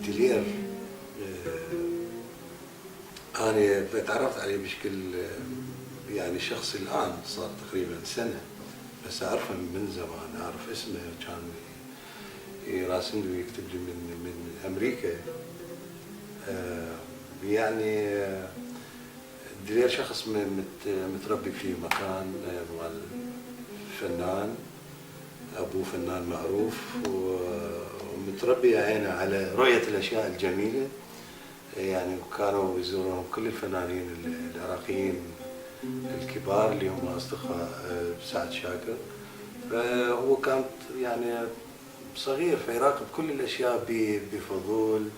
ديلير أنا تعرفت عليه بشكل يعني شخصي الآن صار تقريبا سنة، بس أعرفه من زمان، أعرف اسمه، كان يراسل لي ويكتب لي من أمريكا. يعني ديلير شخص متربي في مكان مال فنان، أبوه فنان معروف، ومتربي عينه على رؤية الأشياء الجميلة. يعني كانوا يزورون كل الفنانين العراقيين الكبار اللي هم أصدقاء سعد شاكر، فهو كان يعني صغير فيراقب كل الأشياء بفضول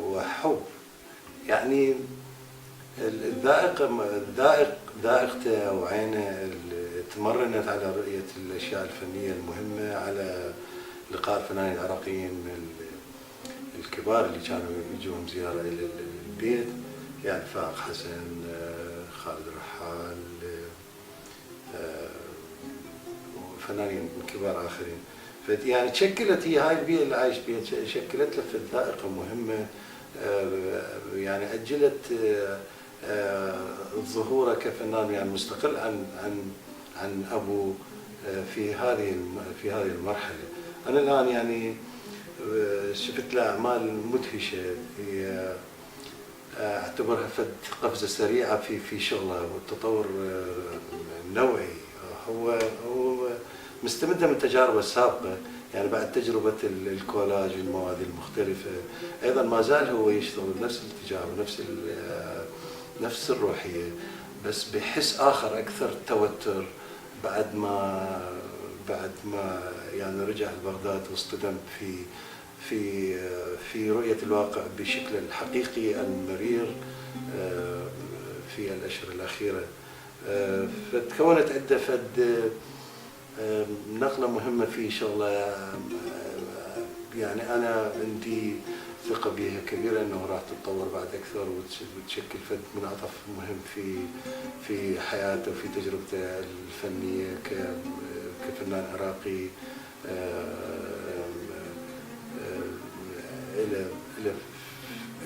وحب. يعني ذائقته وعينه تمرنت على رؤية الأشياء الفنية المهمة، على لقاء الفنانين العراقيين الكبار اللي كانوا يجون زيارة إلى البيت، يعني فاق حسن، خالد رحال، وفنانين كبار آخرين. فيعني تشكلت هي هاي البيئة اللي عايش بيها، شكلت له ذائقة مهمة، يعني أجلت ظهوره كفنان يعني مستقل عن أبوه في هذه المرحلة. أنا الآن يعني شفت له أعمال مدهشة، أعتبرها فد قفزة سريعة في شغله والتطور النوعي. هو مستمد من تجاربه السابقة، يعني بعد تجربة الكولاج والمواد المختلفة أيضا ما زال هو يشتغل بنفس الاتجاه ونفس الروحية، بس بحس آخر أكثر توتر بعد ما يعني رجع لبغداد واصطدم في رؤية الواقع بشكله الحقيقي المرير في الأشهر الأخيرة. فتكونت عدة نقلة مهمة في شغله، يعني أنا عندي ثقة بها كبيرة أنه راح تتطور بعد أكثر وتشكل منعطف مهم في حياته وفي تجربته الفنية كفنان عراقي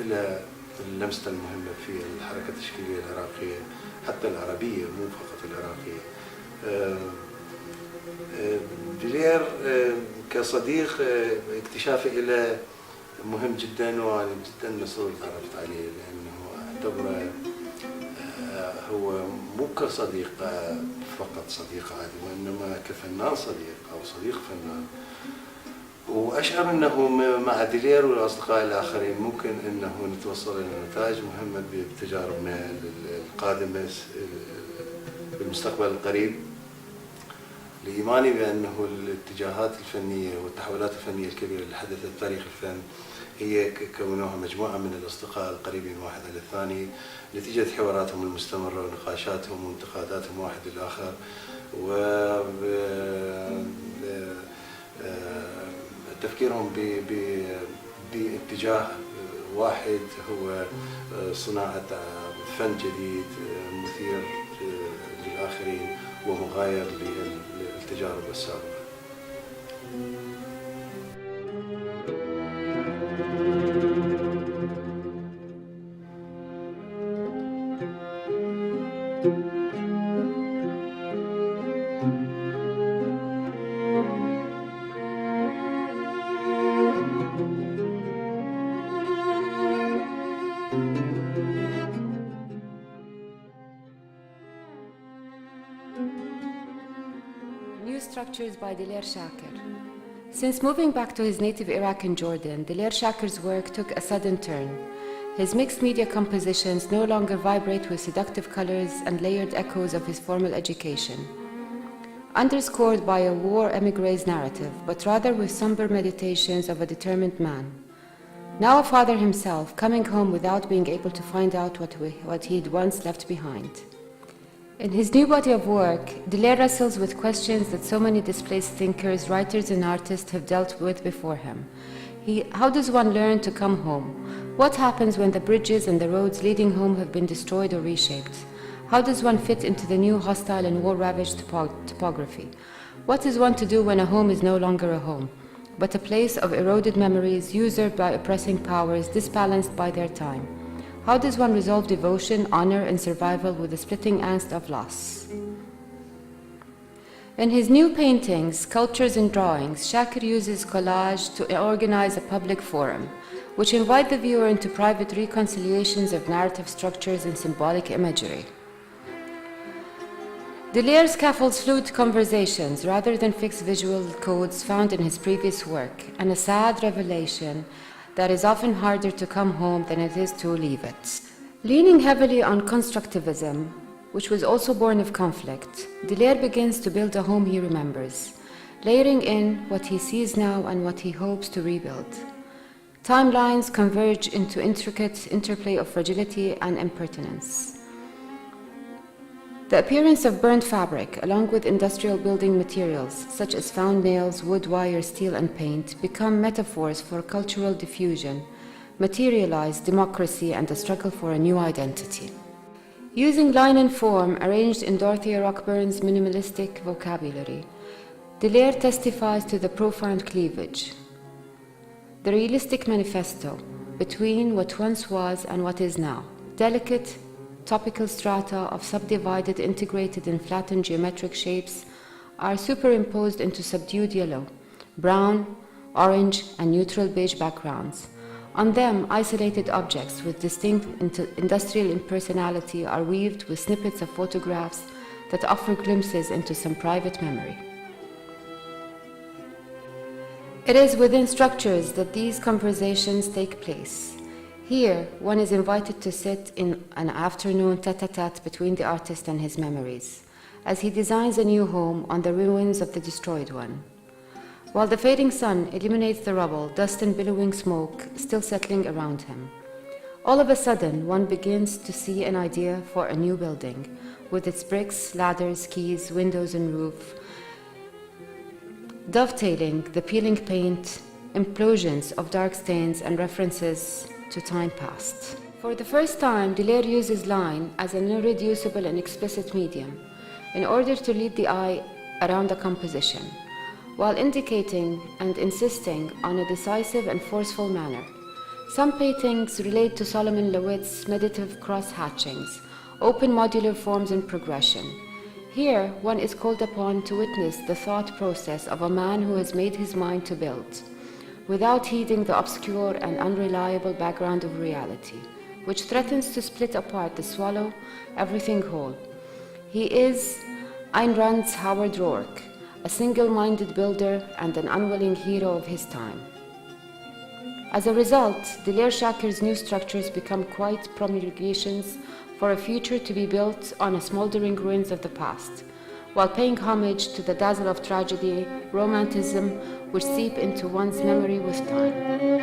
إلى اللمسة المهمة في الحركة التشكيلية العراقية، حتى العربية مو فقط العراقية. ديلير كصديق اكتشافي إلى مهم جدا، وأنا جدا مسرور تعرفت عليه، لأنه أعتبره هو مو كصديق فقط صديق عادي، وإنما كفنان صديق أو صديق فنان. وأشعر أنه مع ديلير والأصدقاء الآخرين ممكن أنه نتوصل إلى نتائج مهمة بتجاربنا القادمة بالمستقبل القريب، لإيماني بأنه الاتجاهات الفنية والتحولات الفنية الكبيرة اللي حدثت في تاريخ الفن هي كونوها مجموعة من الأصدقاء القريبين واحد على الثاني نتيجة حواراتهم المستمرة ونقاشاتهم وانتقاداتهم واحد للآخر، تفكيرهم باتجاه واحد هو صناعة فن جديد مثير للآخرين ومغاير للتجارب السابقة. New structures by Delair Shaker. Since moving back to his native Iraq and Jordan, Delair Shaker's work took a sudden turn. His mixed media compositions no longer vibrate with seductive colors and layered echoes of his formal education, underscored by a war emigre's narrative, but rather with somber meditations of a determined man. Now a father himself, coming home without being able to find out what he'd once left behind. In his new body of work, Delair wrestles with questions that so many displaced thinkers, writers, and artists have dealt with before him. How does one learn to come home? What happens when the bridges and the roads leading home have been destroyed or reshaped? How does one fit into the new hostile and war-ravaged topography? What is one to do when a home is no longer a home, but a place of eroded memories, usurped by oppressing powers, disbalanced by their time? How does one resolve devotion, honor, and survival with the splitting angst of loss? In his new paintings, sculptures, and drawings, Shakir uses collage to organize a public forum, which invite the viewer into private reconciliations of narrative structures and symbolic imagery. Delair scaffolds fluid conversations rather than fixed visual codes found in his previous work, and a sad revelation that is often harder to come home than it is to leave it. Leaning heavily on constructivism, which was also born of conflict, Delair begins to build a home he remembers, layering in what he sees now and what he hopes to rebuild. Timelines converge into intricate interplay of fragility and impertinence. The appearance of burnt fabric, along with industrial building materials such as found nails, wood, wire, steel, and paint, become metaphors for cultural diffusion, materialize democracy, and the struggle for a new identity. Using line and form arranged in Dorothea Rockburn's minimalistic vocabulary, Delair testifies to the profound cleavage, the realistic manifesto between what once was and what is now. Delicate, topical strata of subdivided, integrated, and flattened geometric shapes are superimposed into subdued yellow, brown, orange, and neutral beige backgrounds. On them, isolated objects with distinct industrial impersonality are weaved with snippets of photographs that offer glimpses into some private memory. It is within structures that these conversations take place. Here, one is invited to sit in an afternoon tete-a-tete between the artist and his memories, as he designs a new home on the ruins of the destroyed one. While the fading sun illuminates the rubble, dust and billowing smoke still settling around him. All of a sudden, one begins to see an idea for a new building, with its bricks, ladders, keys, windows, and roof, dovetailing the peeling paint, implosions of dark stains, and references to time past. For the first time, Delair uses line as an irreducible and explicit medium in order to lead the eye around a composition, while indicating and insisting on a decisive and forceful manner. Some paintings relate to Solomon Lewitt's meditative cross-hatchings, open modular forms and progression. Here, one is called upon to witness the thought process of a man who has made his mind to build, without heeding the obscure and unreliable background of reality, which threatens to split apart the swallow everything whole. He is Ayn Rand's Howard Roark, a single-minded builder and an unwilling hero of his time. As a result, Delair Shakir's new structures become quite promulgations for a future to be built on a smoldering ruins of the past, while paying homage to the dazzle of tragedy, romanticism, which seep into one's memory with time.